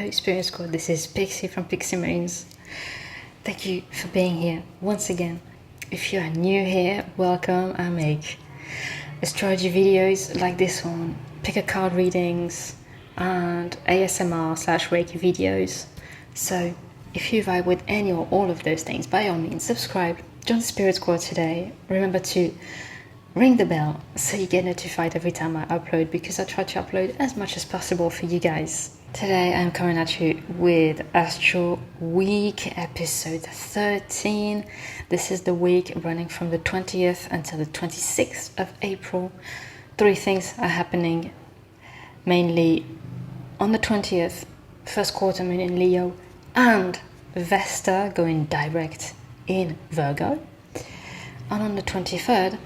Experience Squad. This is Pixie from Pixie Marines. Thank you for being here once again. If you are new here, welcome. I make astrology videos like this one, pick a card readings, and ASMR/Reiki videos. So if you vibe with any or all of those things, by all means subscribe, join the Spirit Squad today. Remember to ring the bell so you get notified every time I upload, because I try to upload as much as possible for you guys. Today I'm coming at you with Astro week episode 13. This is the week running from the 20th until the 26th of April. 3 things are happening, mainly on the 20th, first quarter moon in Leo, and Vesta going direct in Virgo. And on the 23rd,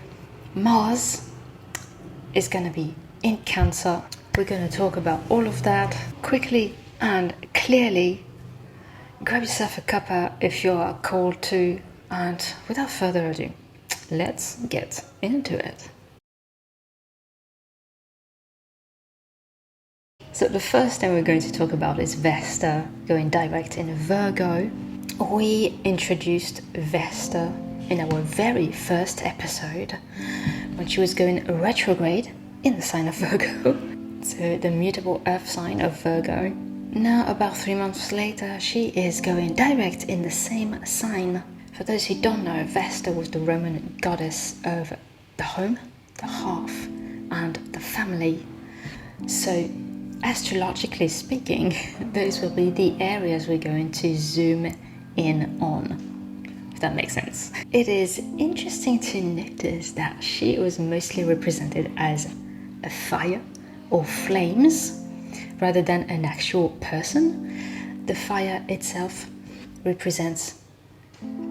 Mars is going to be in Cancer. We're going to talk about all of that quickly and clearly. Grab yourself a cuppa if you are called to, and without further ado, let's get into it. So the first thing we're going to talk about is Vesta going direct in Virgo. We introduced Vesta in our very first episode when she was going retrograde in the sign of Virgo, so the mutable earth sign of Virgo. Now, about 3 months later, she is going direct in the same sign. For those who don't know, Vesta was the Roman goddess of the home, the hearth, and the family. So, astrologically speaking, those will be the areas we're going to zoom in on, if that makes sense. It is interesting to notice that she was mostly represented as a fire or flames rather than an actual person. The fire itself represents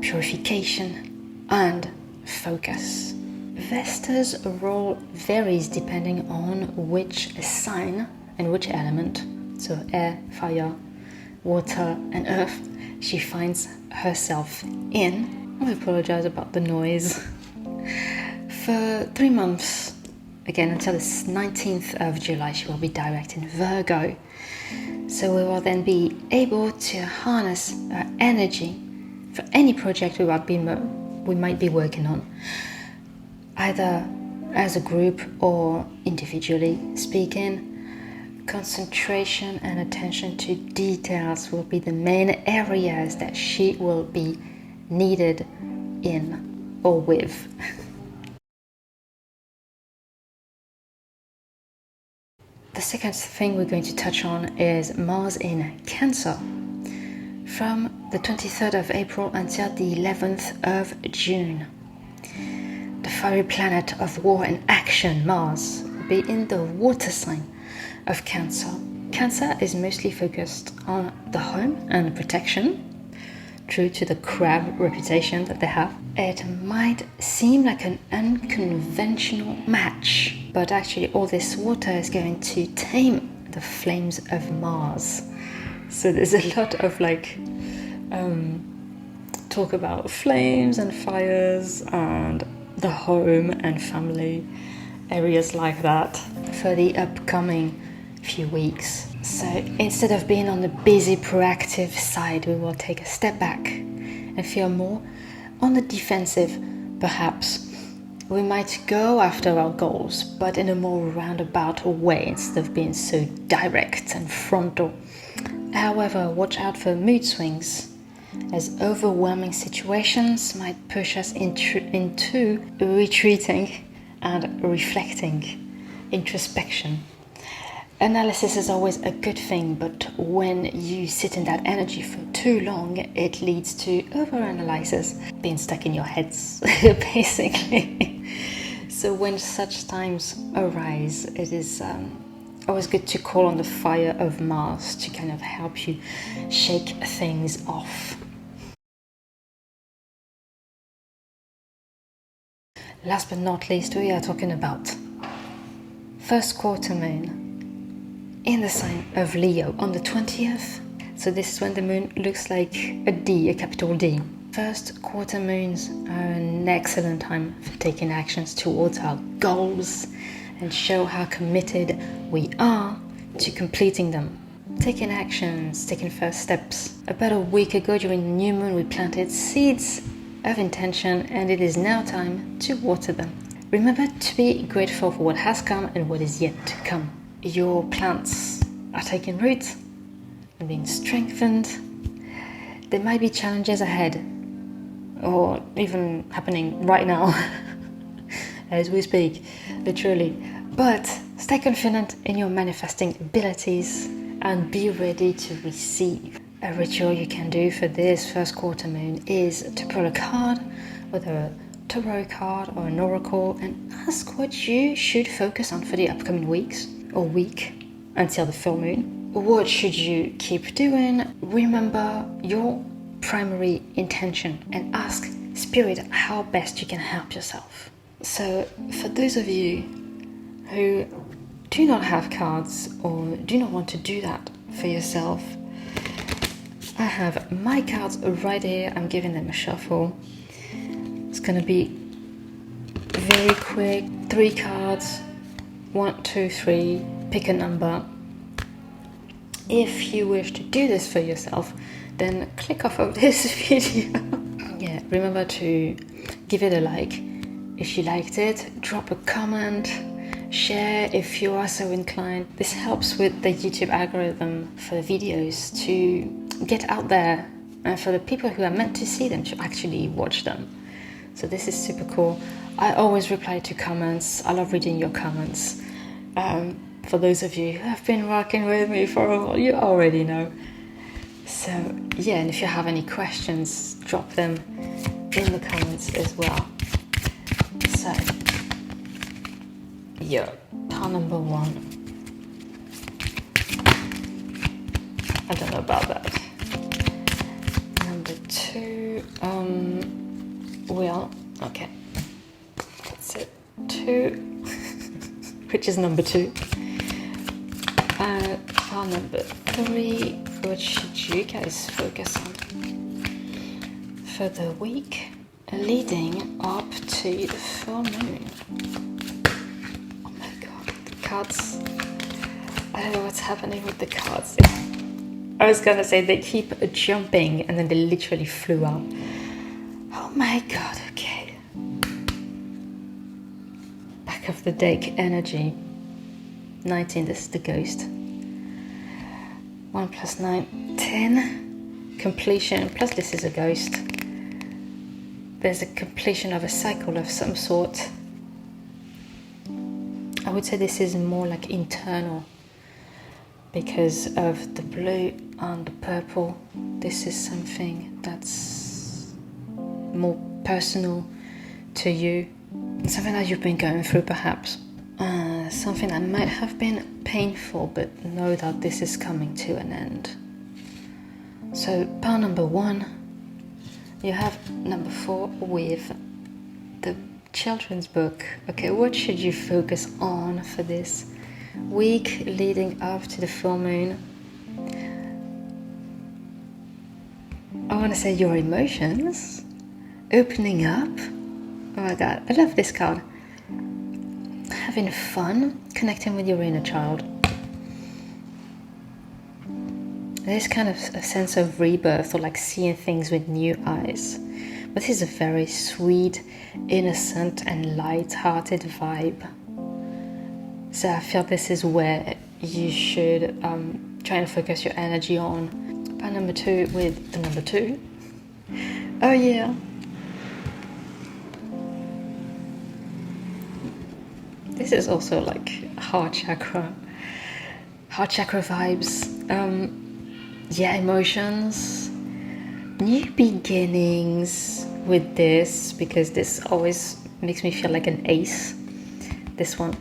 purification and focus. Vesta's role varies depending on which sign and which element, so air, fire, water and earth, she finds herself in. I apologize about the noise. For 3 months, again until the 19th of July, she will be direct in Virgo. So we will then be able to harness her energy for any project we might be working on, either as a group or individually speaking. Concentration and attention to details will be the main areas that she will be needed in or with. The second thing we're going to touch on is Mars in Cancer. From the 23rd of April until the 11th of June. The fiery planet of war and action, Mars, will be in the water sign of Cancer. Cancer is mostly focused on the home and protection, true to the crab reputation that they have. It might seem like an unconventional match, but actually all this water is going to tame the flames of Mars. So there's a lot of talk about flames and fires and the home and family, areas like that for the upcoming few weeks. So instead of being on the busy proactive side, we will take a step back and feel more on the defensive. Perhaps we might go after our goals, but in a more roundabout way instead of being so direct and frontal. However, watch out for mood swings, as overwhelming situations might push us into retreating and reflecting, introspection. Analysis is always a good thing, but when you sit in that energy for too long, it leads to overanalysis, being stuck in your heads, basically. So when such times arise, it is always good to call on the fire of Mars to kind of help you shake things off. Last but not least, we are talking about first quarter moon in the sign of Leo on the 20th. So this is when the moon looks like a D, a capital D. First quarter moons are an excellent time for taking actions towards our goals and show how committed we are to completing them. taking actions, taking first steps. About a week ago during the new moon, we planted seeds of intention, and it is now time to water them. Remember to be grateful for what has come and what is yet to come. Your plants are taking root and being strengthened. There might be challenges ahead, or even happening right now as we speak, literally. But stay confident in your manifesting abilities and be ready to receive. A ritual you can do for this first quarter moon is to pull a card, whether a tarot card or an oracle, and ask what you should focus on for the upcoming weeks or week until the full moon. What should you keep doing? Remember your primary intention and ask Spirit how best you can help yourself. So for those of you who do not have cards or do not want to do that for yourself, I have my cards right here. I'm giving them a shuffle. It's going to be very quick. 3 cards. 1, 2, 3. Pick a number. If you wish to do this for yourself, then click off of this video. Yeah, remember to give it a like if you liked it. Drop a comment. Share if you are so inclined. This helps with the YouTube algorithm for the videos to get out there and for the people who are meant to see them to actually watch them. So this is super cool. I always reply to comments. I love reading your comments. For those of you who have been rocking with me for a while, you already know. So yeah, and if you have any questions, drop them in the comments as well. So yeah, pile number 1. I don't know about that. Number 2, well, okay, that's it. 2, which is number 2. Pile number 3, what should you guys focus on for the week leading up to the full moon? Oh my god, the cards. I don't know what's happening with the cards. I was gonna say they keep jumping and then they literally flew out. Oh my god, okay. Back of the deck energy. 19, this is the ghost. 1 plus 9, 10. Completion, plus this is a ghost. There's a completion of a cycle of some sort. I would say this is more like internal because of the blue and the purple. This is something that's more personal to you. Something that you've been going through perhaps. Something that might have been painful, but know that this is coming to an end. So pile number 1, you have number 4 with the children's book. Okay, what should you focus on for this week leading up to the full moon? I want to say your emotions, opening up. Oh my god, I love this card. Having fun, connecting with your inner child. There's kind of a sense of rebirth, or like seeing things with new eyes. But this is a very sweet, innocent and light-hearted vibe. So I feel this is where you should try and focus your energy on. Pile number 2 with the number 2. Oh yeah. This is also like heart chakra vibes. Yeah, emotions, new beginnings with this, because this always makes me feel like an ace, this one.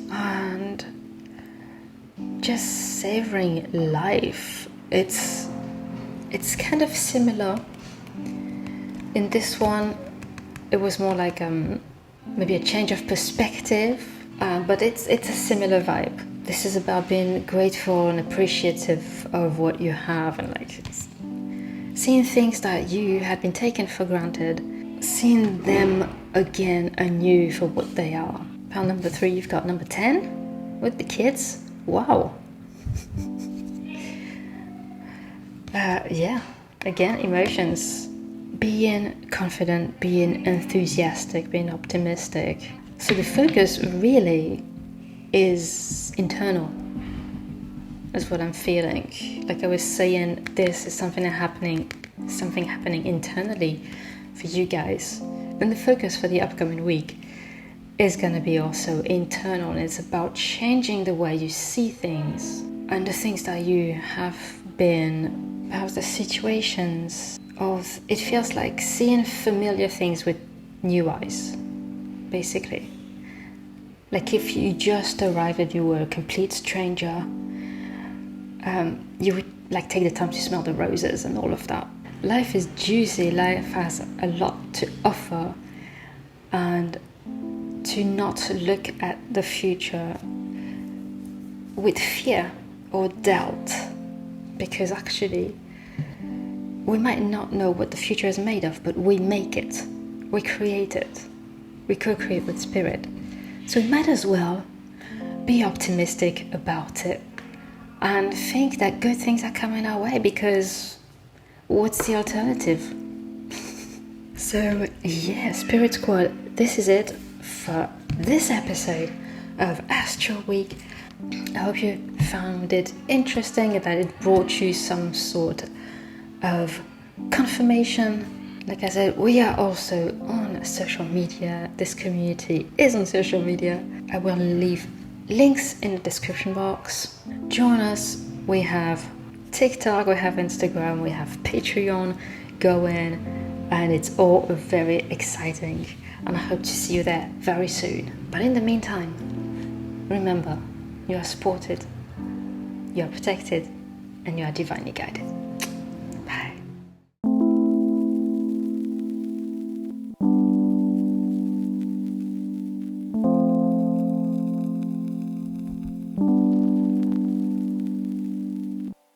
And just savoring life. It's kind of similar. In this one, it was more like maybe a change of perspective, but it's a similar vibe. This is about being grateful and appreciative of what you have, and like seeing things that you had been taken for granted, seeing them again anew for what they are. Pile number 3, you've got number 10 with the kids. Wow. Yeah, again, emotions. Being confident, being enthusiastic, being optimistic. So the focus really is internal, is what I'm feeling. Like I was saying, this is something happening internally for you guys. And the focus for the upcoming week is going to be also internal. It's about changing the way you see things and the things that you have been, perhaps the situations of, it feels like seeing familiar things with new eyes, basically. Like if you just arrived and you were a complete stranger, you would like take the time to smell the roses and all of that. Life is juicy, life has a lot to offer, and to not look at the future with fear or doubt, because actually we might not know what the future is made of, but we make it, we create it, we co-create with spirit. So we might as well be optimistic about it and think that good things are coming our way, because what's the alternative? So yeah, Spirit Squad, this is it for this episode of Astro Week. I hope you found it interesting, that it brought you some sort of confirmation. Like I said, we are also on social media. This community is on social media. I will leave links in the description box. Join us. We have TikTok, we have Instagram, we have Patreon going, and it's all very exciting. And I hope to see you there very soon. But in the meantime, remember, you are supported, you are protected, and you are divinely guided.